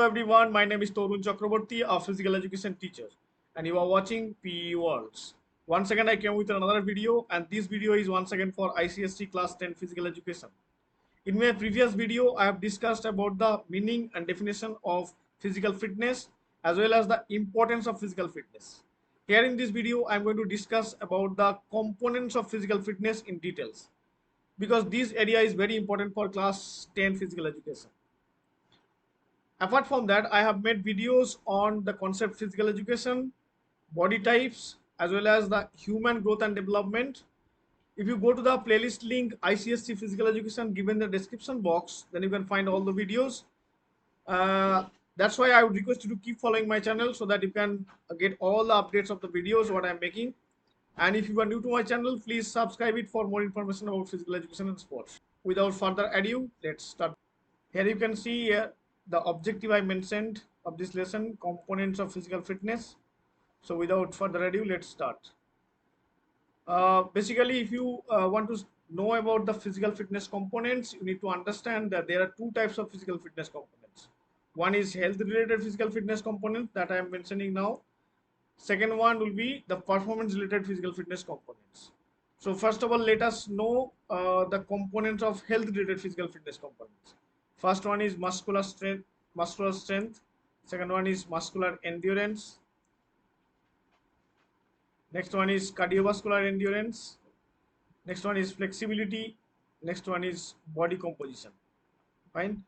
everyone, my name is Torun Chakraborty, a physical education teacher, and you are watching PEWorlds. Once again, I came with another video, and this video is once again for ICSC Class 10 Physical Education. In my previous video, I have discussed about the meaning and definition of physical fitness as well as the importance of physical fitness. Here in this video, I am going to discuss about the components of physical fitness in details because this area is very important for Class 10 Physical Education. Apart from that, I have made videos on the concept physical education, body types, as well as the human growth and development. If you go to the playlist link ICSC physical education given in the description box, then you can find all the videos. That's why I would request you to keep following my channel so that you can get all the updates of the videos what I'm making. And if you are new to my channel, please subscribe it for more information about physical education and sports. Without further ado, let's start. Here you can see the objective I mentioned of this lesson, components of physical fitness. So without further ado, let's start. Basically, if you want to know about the physical fitness components, you need to understand that there are two types of physical fitness components. One is health related physical fitness component that I am mentioning now. Second one will be the performance related physical fitness components. So first of all, let us know the components of health related physical fitness components. First one is muscular strength. Second one is muscular endurance. Next one is cardiovascular endurance. Next one is flexibility. Next one is body composition. Fine.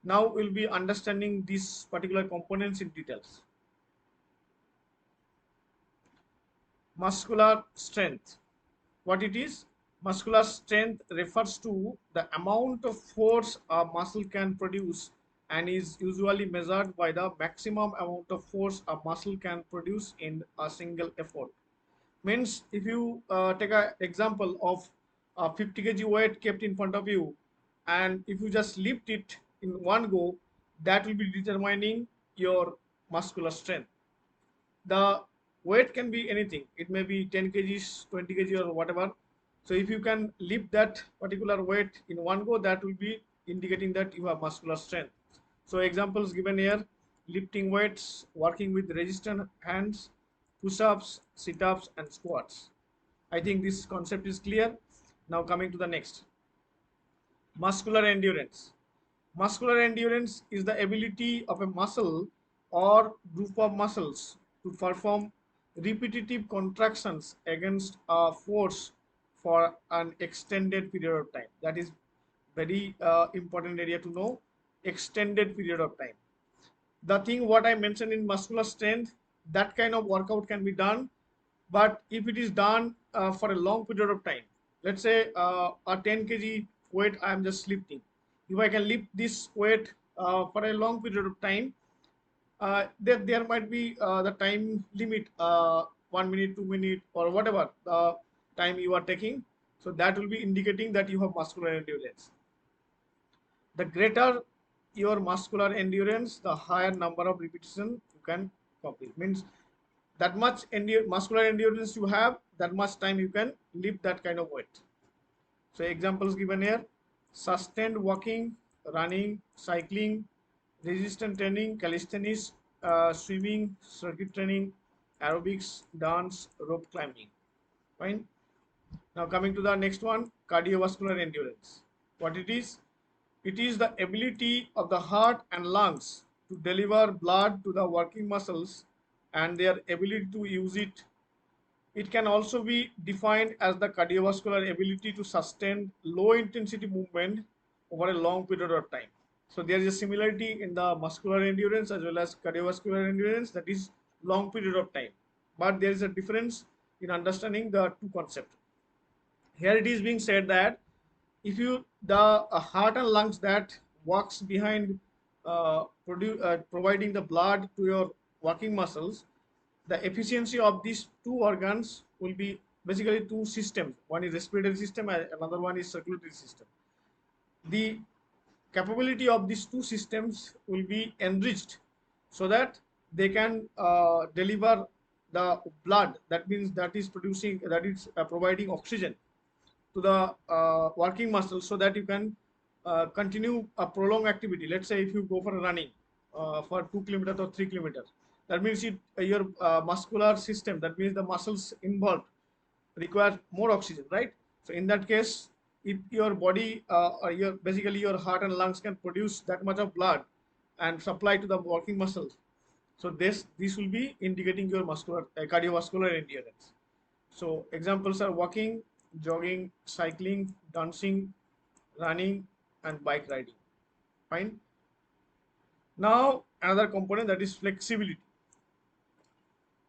Now we'll be understanding these particular components in details. Muscular strength. What it is? Muscular strength refers to the amount of force a muscle can produce and is usually measured by the maximum amount of force a muscle can produce in a single effort. Means if you take an example of a 50 kg weight kept in front of you, and if you just lift it in one go, that will be determining your muscular strength. The weight can be anything. It may be 10 kgs, 20 kg or whatever. So if you can lift that particular weight in one go, that will be indicating that you have muscular strength. So examples given here: lifting weights, working with resistant hands, push-ups, sit-ups and squats. I think this concept is clear. Now coming to the next. Muscular endurance. Muscular endurance is the ability of a muscle or group of muscles to perform repetitive contractions against a force for an extended period of time. That is very important area to know. Extended period of time. The thing what I mentioned in muscular strength, that kind of workout can be done, but if it is done for a long period of time, let's say a 10 kg weight I am just lifting. If I can lift this weight for a long period of time, there might be the time limit, 1 minute, 2 minutes, or whatever the time you are taking. So that will be indicating that you have muscular endurance. The greater your muscular endurance, the higher number of repetitions you can complete. Means that much muscular endurance you have, that much time you can lift that kind of weight. So examples given here: sustained walking, running, cycling, resistance training, calisthenics, swimming, circuit training, aerobics, dance, rope climbing. Fine. Now coming to the next one, cardiovascular endurance. What it is? It is the ability of the heart and lungs to deliver blood to the working muscles and their ability to use it. It can also be defined as the cardiovascular ability to sustain low intensity movement over a long period of time. So there is a similarity in the muscular endurance as well as cardiovascular endurance, that is long period of time. But there is a difference in understanding the two concepts. Here it is being said that if you the heart and lungs that works behind providing the blood to your working muscles, the efficiency of these two organs will be basically two systems. One is respiratory system and another one is circulatory system. The capability of these two systems will be enriched so that they can deliver the blood, that means that is providing oxygen to the working muscles so that you can continue a prolonged activity. Let's say if you go for running, for 2 kilometers or 3 kilometers. That means your muscular system, that means the muscles involved, require more oxygen, right? So in that case, if your body or your basically your heart and lungs can produce that much of blood and supply to the working muscles, so this will be indicating your muscular cardiovascular endurance. So examples are walking, jogging, cycling, dancing, running, and bike riding. Fine. Now another component, that is flexibility.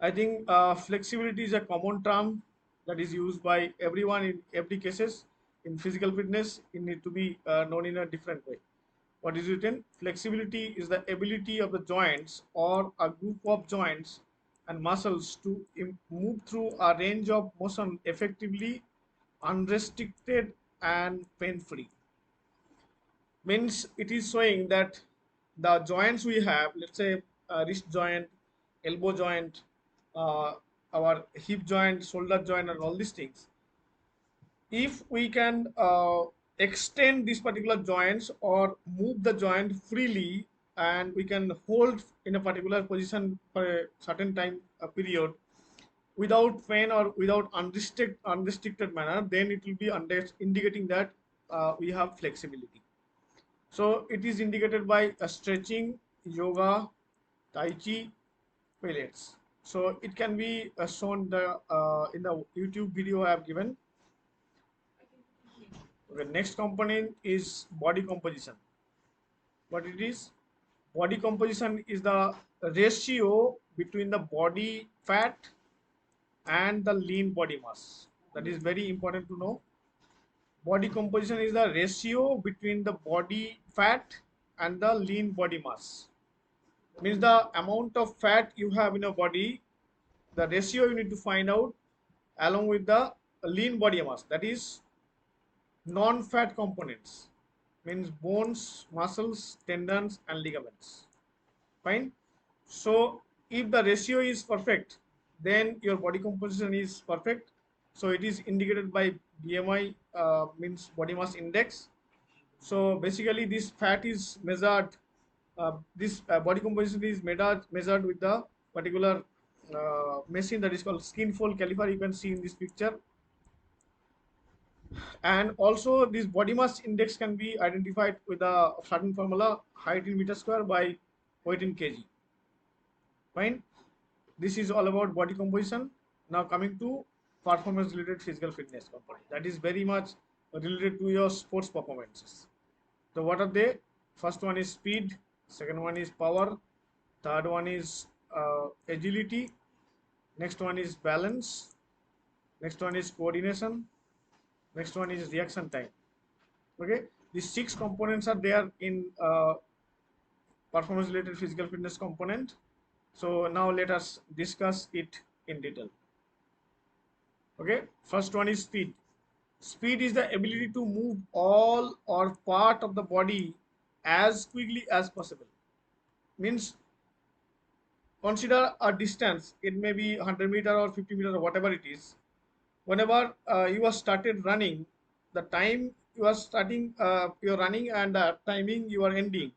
I think flexibility is a common term that is used by everyone in every cases. In physical fitness, it need to be known in a different way. What is written? Flexibility is the ability of the joints or a group of joints and muscles to move through a range of motion effectively, unrestricted, and pain-free. Means it is showing that the joints we have, let's say wrist joint, elbow joint, uh, our hip joint, shoulder joint, and all these things, if we can extend these particular joints or move the joint freely, and we can hold in a particular position for a certain time period without pain or without unrestricted manner, then it will be indicating that we have flexibility. So it is indicated by stretching, yoga, tai chi, pilates. So it can be shown in the YouTube video I have given. Okay, next component is body composition. What it is? Body composition is the ratio between the body fat and the lean body mass. That is very important to know. Body composition is the ratio between the body fat and the lean body mass. Means the amount of fat you have in your body, the ratio you need to find out along with the lean body mass, that is non-fat components, means bones, muscles, tendons, and ligaments. Fine. So if the ratio is perfect, then your body composition is perfect. So it is indicated by BMI, means body mass index. So basically this fat is measured, this body composition is measured with the particular machine that is called skin fold caliper, you can see in this picture. And also this body mass index can be identified with a certain formula, height in meter square by weight in kg. Fine. This is all about body composition. Now coming to performance related physical fitness component, that is very much related to your sports performances. So what are they? First one is speed, second one is power, third one is agility, next one is balance, next one is coordination, next one is reaction time. Okay, these 6 components are there in performance related physical fitness component. So now let us discuss it in detail. Okay, first one is speed. Speed is the ability to move all or part of the body as quickly as possible. Means consider a distance, it may be 100 meter or 50 meter or whatever it is. Whenever you are started running, the time you are starting you're running and the timing you are ending,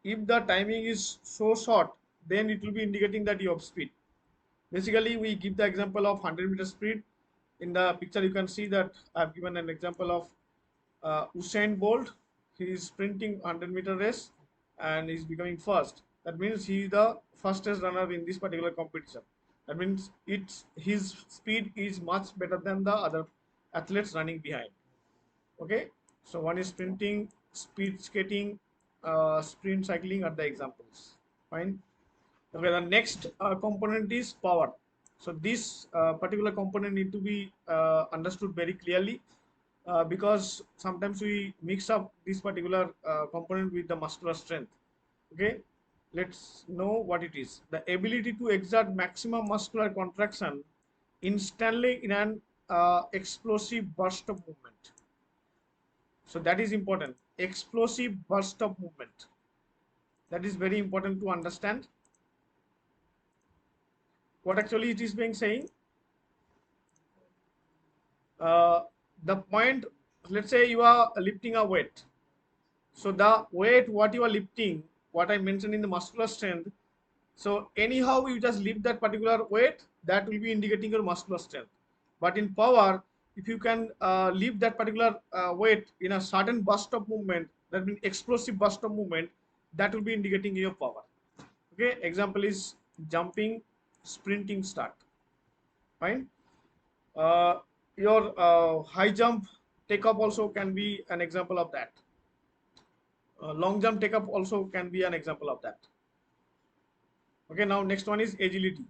if the timing is so short, then it will be indicating that you have speed. Basically we give the example of 100-meter speed. In the picture you can see that I have given an example of Usain Bolt. He is sprinting 100-meter race and is becoming first. That means he is the fastest runner in this particular competition. That means his speed is much better than the other athletes running behind. Okay, so one is sprinting, speed skating, sprint cycling are the examples. Fine. Okay, the next component is power. So this particular component need to be understood very clearly, because sometimes we mix up this particular component with the muscular strength. Okay, let's know what it is. The ability to exert maximum muscular contraction instantly in an explosive burst of movement. So that is important. Explosive burst of movement. That is very important to understand. What actually it is being saying? Uh, the point, let's say you are lifting a weight. So the weight what you are lifting, what I mentioned in the muscular strength. So anyhow, you just lift that particular weight, that will be indicating your muscular strength. But in power, if you can lift that particular weight in a certain burst of movement, that means explosive burst of movement, that will be indicating your power. Okay, example is jumping, sprinting start. Fine. Your high jump take up also can be an example of that. Long jump take up also can be an example of that. Okay, now next one is agility.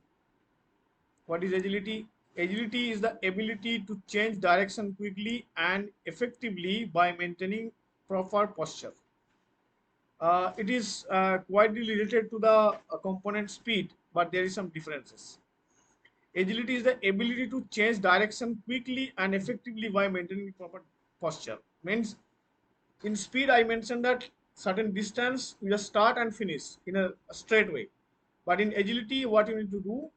What is agility? Agility is the ability to change direction quickly and effectively by maintaining proper posture. It is quite related to the component speed, but there is some differences. Agility is the ability to change direction quickly and effectively by maintaining proper posture. Means in speed, I mentioned that certain distance you just start and finish in a straight way. But in agility, what you need to do,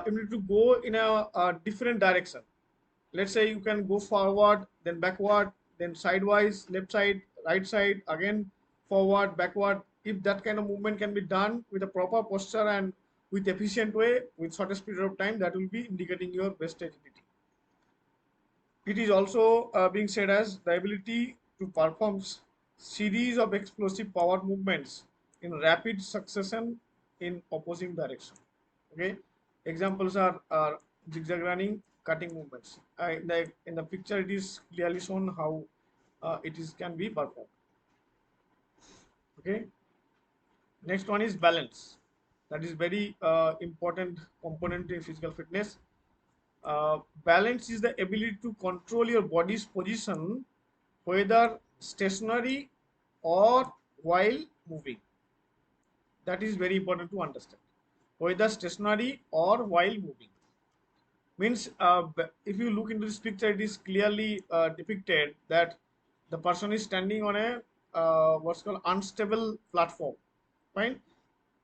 you need to go in a different direction. Let's say you can go forward, then backward, then sidewise, left side, right side, again forward, backward. If that kind of movement can be done with a proper posture and with efficient way, with shortest period of time, that will be indicating your best agility. It is also being said as the ability to perform series of explosive power movements in rapid succession in opposing direction. Okay, examples are zigzag running, cutting movements. In the picture, it is clearly shown how it is can be performed. Okay, next one is balance. That is very important component in physical fitness. Balance is the ability to control your body's position, whether stationary or while moving. That is very important to understand. Whether stationary or while moving. Means if you look into this picture, it is clearly depicted that the person is standing on a what's called unstable platform. Fine.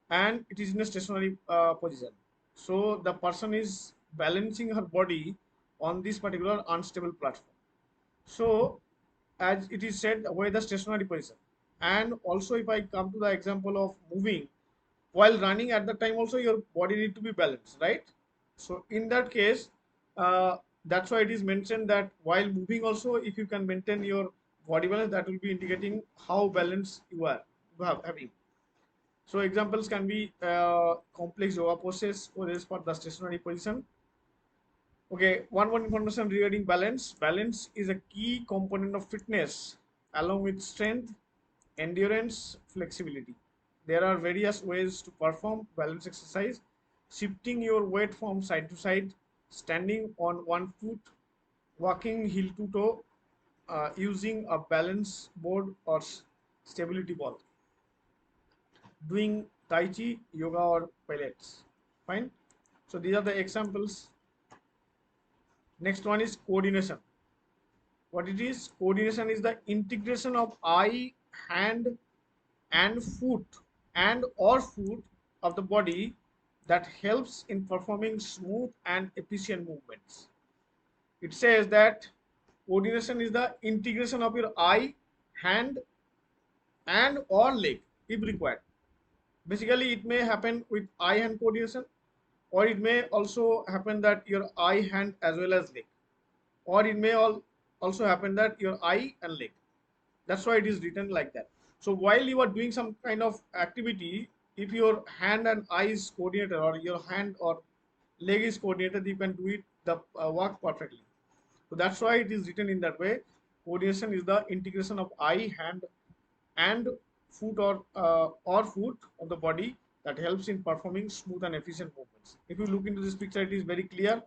And it is in a stationary position. So the person is balancing her body on this particular unstable platform. So as it is said, where the stationary position. And also if I come to the example of moving, while running at the time also your body need to be balanced, right? So in that case, that's why it is mentioned that while moving also, if you can maintain your body balance, that will be indicating how balanced you have having. So examples can be complex yoga poses or is for the stationary position. Okay, one more information regarding balance. Balance is a key component of fitness along with strength, endurance, flexibility. There are various ways to perform balance exercise. Shifting your weight from side to side, standing on one foot, walking heel to toe, using a balance board or stability ball, doing Tai Chi, yoga or pilates. Fine. So these are the examples. Next one is coordination. What it is? Coordination is the integration of eye, hand, and foot or foot of the body that helps in performing smooth and efficient movements. It says that coordination is the integration of your eye, hand, and or leg if required. Basically, it may happen with eye hand coordination, or it may also happen that your eye, hand, as well as leg, or it may also happen that your eye and leg. That's why it is written like that. So while you are doing some kind of activity, if your hand and eye is coordinated, or your hand or leg is coordinated, you can do it the work perfectly. So that's why it is written in that way. Coordination is the integration of eye, hand, and foot or foot of the body that helps in performing smooth and efficient movements. If you look into this picture, it is very clear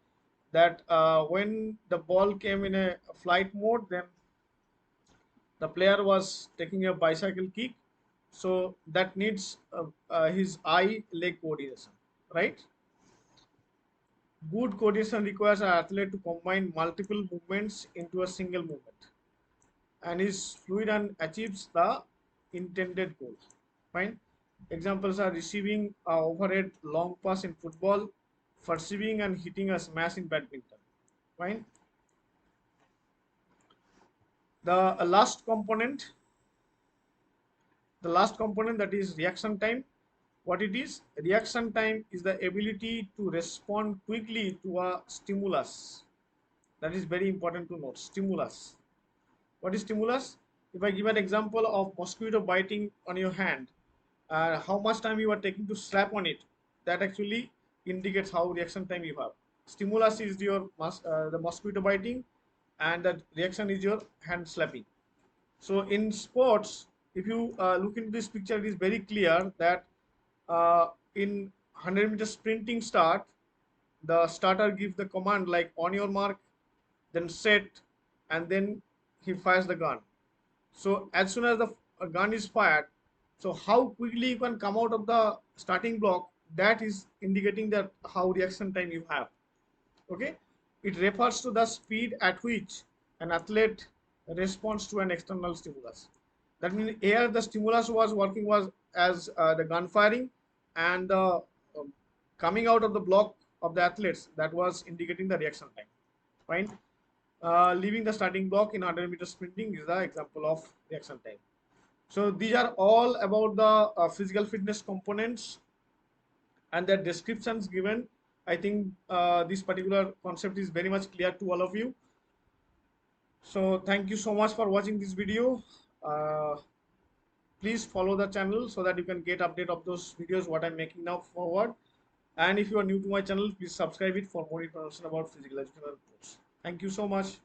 that when the ball came in a flight mode, then the player was taking a bicycle kick, so that needs his eye leg coordination, right? Good coordination requires an athlete to combine multiple movements into a single movement and is fluid and achieves the intended goal. Fine. Examples are receiving a overhead long pass in football, perceiving and hitting a smash in badminton. Fine. The last component The last component, that is reaction time. What it is? Reaction time is the ability to respond quickly to a stimulus. That is very important to note. Stimulus. What is stimulus? If I give an example of mosquito biting on your hand, how much time you are taking to slap on it, that actually indicates how reaction time you have. Stimulus is your the mosquito biting, and the reaction is your hand slapping. So in sports, if you look into this picture, it is very clear that in 100-meter sprinting start, the starter gives the command like on your mark, then set, and then he fires the gun. So as soon as the gun is fired, so how quickly you can come out of the starting block, that is indicating that how reaction time you have. Okay, it refers to the speed at which an athlete responds to an external stimulus. That means here the stimulus was working was as the gun firing, and the coming out of the block of the athletes, that was indicating the reaction time. Fine. Leaving the starting block in 100-meter sprinting is the example of reaction time. So these are all about the physical fitness components and their descriptions given. I think this particular concept is very much clear to all of you. So thank you so much for watching this video. Please follow the channel so that you can get update of those videos what I'm making now forward. And if you are new to my channel, please subscribe it for more information about physical education course. Thank you so much.